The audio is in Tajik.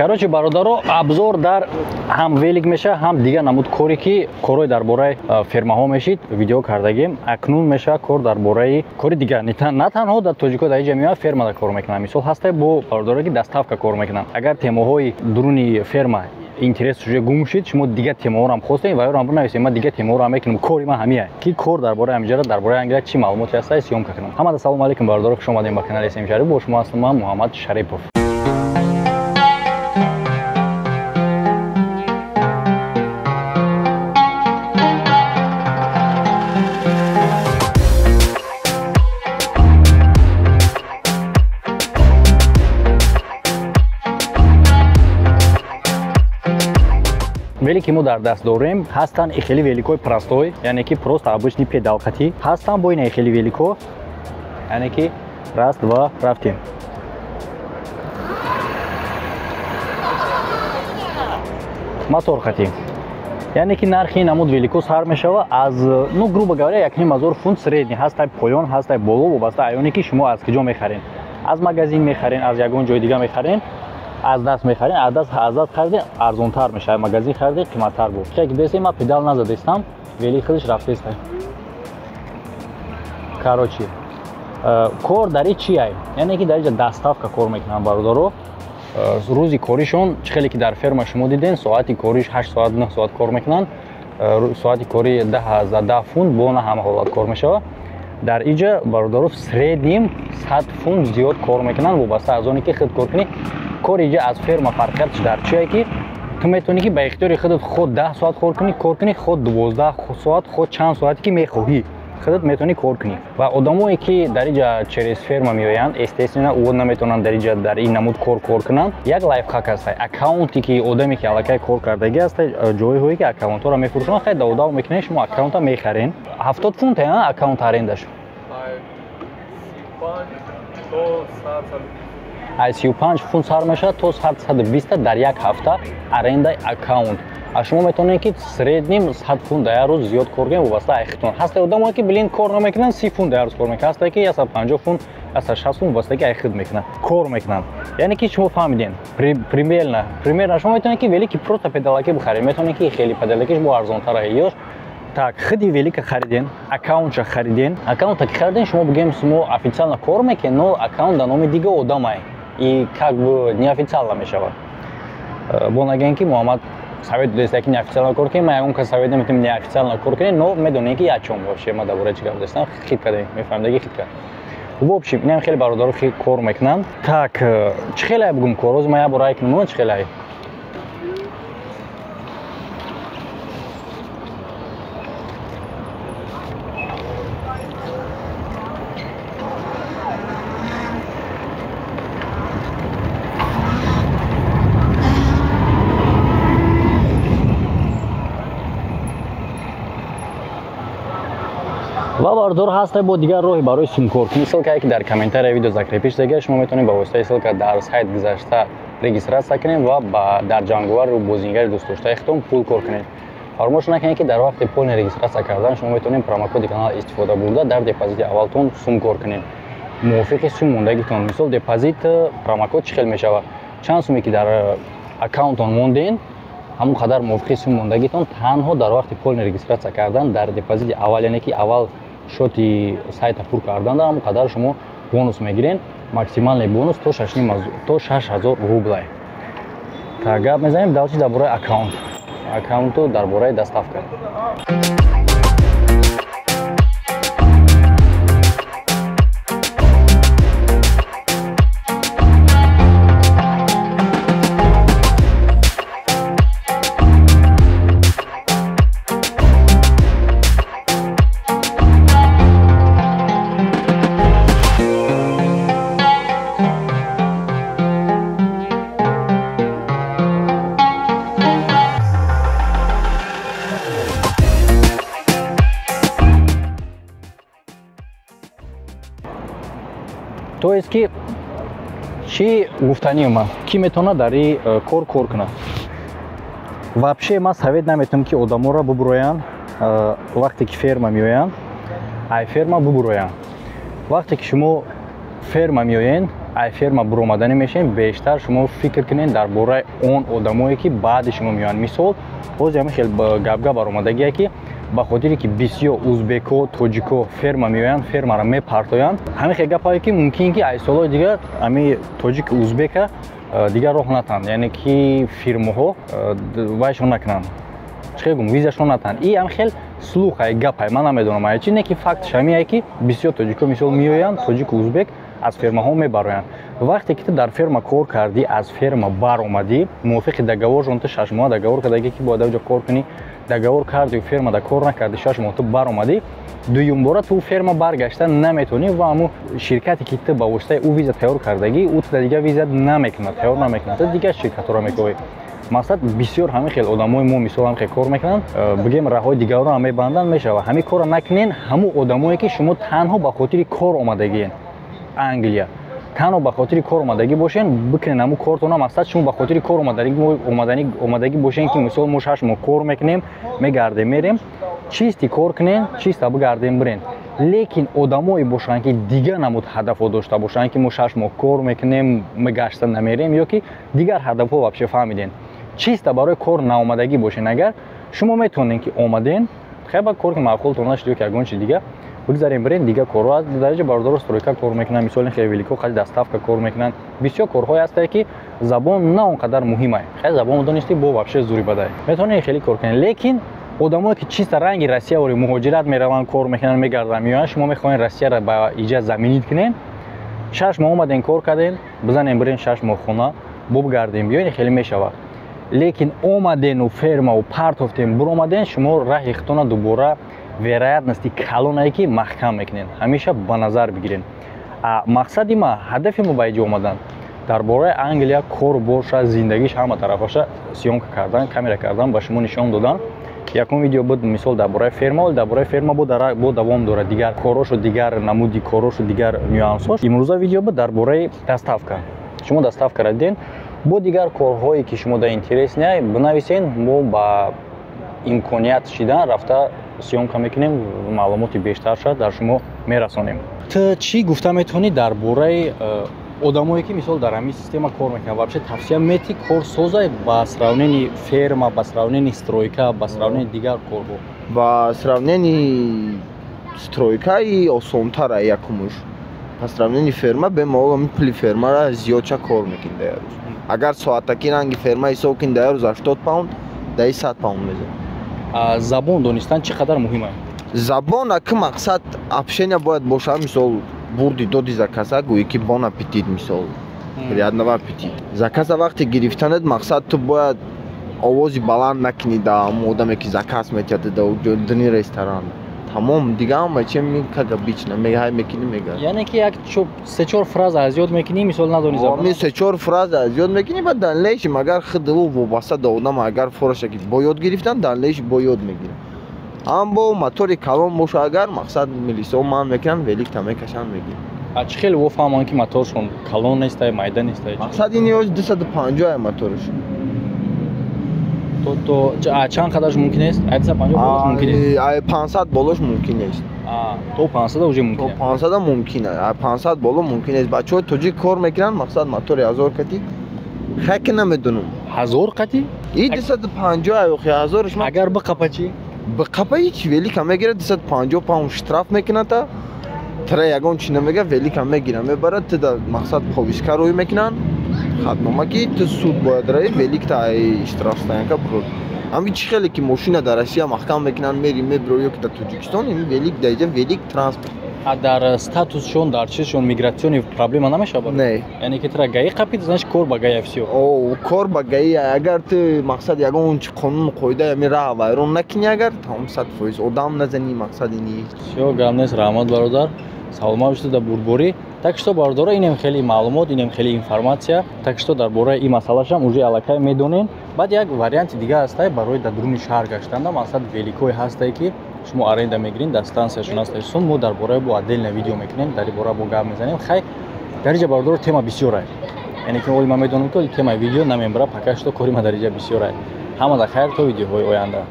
короче бародаро, абзор дар ҳам велик меша, ҳам дигар намуд коре ки корҳои дар бораи фермаҳо мешид видео кардагем. Акнун меша кор дар бораи кори дигар, на танҳо дар тоҷико дар ҷа меояд фермада кор мекунанд. Мисол ҳастай бо бародаро ки доставка кор мекунанд. Агар темаҳои дуруни ферма интерес шуҷа гум шид, шумо дигар темаҳоро ҳам хостем ва ёро нависем, ман дигар темаҳоро ҳам мекунам. Кори ман ҳамин ки кор дар бораи ҳамҷара дар бораи англия чӣ маълумоти ҳастаи сиёмка кунам. Ҳамада салому алайкум бародаро, хуш омадем ба канали SM Шариф. Бо шумо ҳастам ман Муҳаммад Шарипов. Велик ки мо дар даст дорем ҳастанд ихели великои простой, яъне ки просто обычни педалкатӣ ҳастанд. Бо ин ихели велико яъне ки раст ва рафтем. мотор хати яъне ки нархи намуд велико сар мешава аз грубо говоря 1000 фунт средни. ҳастай поён, ҳастай боло, вобаста айёне ки шумо аз киҷо мехарен. Аз магазин мехарен, аз ягон ҷои дига мехарен, аз даст мехарен, аз даст харден арзонтар мешавад, магазин харден қиматтар буд. Чеки десем ман педал назадестам, вели худаш рафтестам. Короче, кор дар ин чи ай? Яъне ки дар инҷа доставка кор мекунанд бародаро. Рӯзи коришон чӣ хеле ки дар ферма шумо диден, соати кориш 8 соат 9 соат кор мекунанд. Соати кори 10 фунт бо на ҳама ҳолат кор мешавад. Дар инҷа бародаро средним 100 фунт зиёд кор мекунанд, вобаста аз оне ки худ кор кунӣ. Кори инҷа аз ферма фарқиятш дар чие ки ту метавонӣ ки ба ихтиёри худат худ 10 соат кор кунӣ, худ 12 соат, худ чанд соате ки мехоҳӣ худат метавонӣ кор кунӣ. Ва одамое ки дар инҷа через ферма меоянд, естественно ӯ наметавонанд дар инҷа дар ин намуд кор кунанд. Як лайфхак аст, аккаунте ки одаме ки аллакай кор кардагӣ аст, ҷойҳое ки аккаунтҳоро мефурӯшанд, хай даводав мекунед, шумо аккаунта мехарен. 70 фунт аккаунт арендаш. Ай 35 фунт сар мешавад то 120 дар як ҳафта арендаи аккаунт. Шумо метавонед ки средним 100 фунт дар рӯз зиёд кор кунед, вобаста айхтон. Ҳастай одамое ки билин кор намекунанд, 30 фунт дар рӯз кор мекунанд. Ҳастай ки 150 фунт, 160 фунт вобаста ки айхид мекунанд, кор мекунанд. Яъне ки шумо фаҳмиден. Примерно шумо метавонед ки вели ки просто педалаки бихаред, метавонед ки хеле педалакиш бо арзонтар ё так ходи велика хариден, аккаунтша хариден. Аккаунта ки хариден, шумо бигем шумо официально кор мекунед, но аккаунт дар номи дига одамай. И как бы неофициально мешавад. Бо наген ки Муҳаммад совет додест ки неофициально кор кунем, ман ягон кас совет наметавонам неофициально кор кунем, но медонем ки ячон вообще ман дар бораи чӣ гап дестам, хитка дем, мефаҳмедаги хитка. В общем, инам хеле бародаро кор мекунанд. Так, чӣ хеле бугум кор? Ҳозир ман як бора кунам, чӣ хеле? ва бародаро ҳастай бо дигар роҳи барои сумкор кунӣ. Ссилкае ки дар комментарияи видео закри пешдаги шумо метавонед ба воситаи ссилка дар сайт гузашта регистратсия кунед ва дар ҷанговару бозингари дӯстдоштаи худтон пул кор кунед. фаромӯш накунед ки дар вақти полни регистратсия кардан шумо метавонед промокоди канал истифода бурда дар депозити аввалтон сум кор кунед. мувофиқи сум мондагитон. Мисол депозит промокод чӣ хел мешавад? Чанд суме ки дар аккаунтон монден, ҳамон қадар мувофиқи сум мондагитон танҳо дар вақти полни регистратсия кардан дар депозити аввал, яъне ки аввал шоти сайта пур кардан дар ҳамон қадар шумо бонус мегирен. Максимални бонус то 6000 рублай. Так, гап мезанем далчи дар бораи аккаунту дар бораи доставка. То есть ки чӣ гуфтанӣ ман ки метавонад дар ин кор кунад? Вообще ман совет наметавонам ки одаморо бубуроянд вақте ки ферма меоянд, ай ферма бубуроянд. Вақте ки шумо ферма меоянд, ай ферма буромадани мешавем, бештар шумо фикр кунед дар бораи он одамое ки баъди шумо меоянд. Мисол боз ҳамин хел гап баромадагие ки ба хотире ки бисёр узбеко, тоҷико ферма меоянд, фермаро мепартоянд. Ҳамин хел гапае ки мумкин ки аз солҳои дигар ҳамин тоҷик узбека дигар роҳ натанд, яъне ки фирмаҳо вайшон накунанд. چه گم ویزشون نتن این هم خیلی سلوخه گپه من نمیدونم ای چی نه که فکتش همیه که بسیار تاجیکا مثال میآیند تاجیک ازبک از فرما ها میبرند وقتی که در فرما کار کردی از فرما بر اومدی موافق دگاورشون تو 6 ماه دگاور کردی که باید اونجا کار کنی دگاور کردی و فرما دا کار نکردی 6 ماه تو بر اومدی دویم بار تو فرما برگشتن نمیتونی و همو شرکتی که تو با واسطه او ویزا تیار کردگی او تو دیگه ویزا نمیکنه تیار نمیکنه تو دیگه شرکت رو میگوی مقصد بسیار همه خیلی آدمای ما مثال هم خیلی کار میکنن بگیم راههای دیگر رو هم میبندن میشه همین کار نکنین همون آدمایی که شما تنها به خاطر کار اومدگین انگلیا تنها به خاطر کار اومدگی باشین بکنین همون کارتون مقصد شما به خاطر کار اومدگی باشین که مثال ما 6 ماه کار میکنیم میگردیم میریم چیستی کار کنین چیستا بگردیم برین لیکن آدمایی باشن که دیگه نمود هدف داشته باشن که ما 6 ماه کار میکنیم میگشتن نمیریم یا که دیگر هدف ها واپس فهمیدین چیستا برای کار ناآمدگی باشین اگر شما میتونین که اومدین خیلی کار که معقول نشد یا که اگون چیز دیگه بگذاریم برین دیگه کارها از درجه باردار استرویکا کار میکنن مثلا خیلی ویلیکو خیلی دستافکا کار میکنن بسیار کارهای هست که زبان نه اونقدر مهمه خیلی زبان دانستی با واپس زوری بده میتونین خیلی کار کنین لیکن آدمایی که چیست رنگ روسیه و مهاجرت میروند کار میکنن میگردن میان شما میخواین روسیه را با ایجاد زمینی کنین 6 ماه اومدین کار کردین بزنین برین 6 ماه خونه بگردین بیاین خیلی میشود لیکن اومدین و فرما و پرتافتین برو اومدین شما راه اختونا دوباره вероятности کلونایی که محکم میکنین همیشه به نظر بگیرین مقصدی ما هدفی ما به اینجا اومدن درباره انگلیا کار باشه زندگیش همه طرفاشه سیومکا کردن کامera کردن به شما نشون دادن یکم ویدیو بود مثال درباره فرما بود دوام داره دیگر کاراش و دیگر نمودی کاراش و دیگر نیوانساش امروز ویدیو بود درباره دستافکا شما دستافکا کردین با دیگر کارهایی که شما در اینترس نه بنویسین ما با امکانیت شدن رفته سیومکا میکنیم معلوماتی بیشتر شد در شما میرسونیم تو چی گفته میتونی درباره آدمایی که مثال در همین سیستم کار میکنن вообще توصیه میتی کار سازه با سراونین فرما با سراونین استرویکا با سراونین دیگر کارها با сравнении стройкаи осонтара якумуш ба сравнении ферма бемол пули фермара зиёдча кор мекунем дар рӯз агар соатаки ранги ферма ҳисоб кунем дар рӯз 80 паунд дар 100 паунд мезанем забон донистан чӣ қадар муҳим аст забон аки мақсад общения бояд боша мисол бурди доди заказа гӯе ки бон аппетит мисол приятного аппетит заказа вақте гирифтанед мақсад ту бояд овози баланд накунӣ да одаме ки заказ метиҳад да дни ресторан тамом дига ҳама чем кага бична меҳай мекунӣ мега яъне ки як 3-4 фраза аз ёд мекунӣ мисол надони забон 3-4 фраза аз ёд мекунӣ ва далелешим агар худо вобаста да одам агар фораша ки бо ёд гирифтан далелеш бо ёд мегирам ам бо мотори калон боша агар мақсад милисо ман мекунам великта мекашан мегирам чӣ хеле вофаҳмон ки моторшон калон нестае майда нестае мақсад ин ёз 250 моторш то чанд қадарш мумкин аст 250 болош мумкин аст 500 болош мумкин аст то 500 уже мумкин то 500 мумкин аст 500 боло мумкин аст бачаҳои тоҷик кор мекунанд мақсад мотори 1000 кати хак намедонам 1000 кати и 250 1000 агар биқапа чӣ биқапа ҳеч велика мегирад 250 паунд штраф мекунад тра ягон чӣ намега велика мегирад мебарад туда мақсад повиска рӯй мекунанд хатнома ки ту суд бояд равӣ великта штрафстоянка бурод ҳамин чӣ хеле ки мошина дар россия маҳкам мекунанд мери мебиро ё ки дар тоҷикистон ин велик даиҷа велик транспорт дар статусшон дар чизшон мигратсиони проблема намешавад не яъне ки тра гаи қапид значит кор ба гаи всё кор ба гаи агар ту мақсад ягон қонуну қоида ами раҳ вайрон накунӣ агар тамом 100% одам назанӣ мақсад ини всё гап нест раҳмат бародар салома бошед да бурборӣ так что бародора инем хеле маълумот инем хеле информатсия так что дар бораи ин масъалашам уже аллакай медонем баъд як варианти дига ҳастае барои дар дуруни шаҳр гаштанда мақсад великое ҳастае ки шумо аренда мегирин дар станцияшон ҳастае сон мо дар бораи бо отдельно видео мекунем дар ин бора бо гап мезанем хай дар инҷа бародор тема бисёр аст яъне ки оли ман медонам ки темаи видео намебара пока что кори ма дар инҷа бисёр аст ҳама дар хайр то видеоҳои оянда.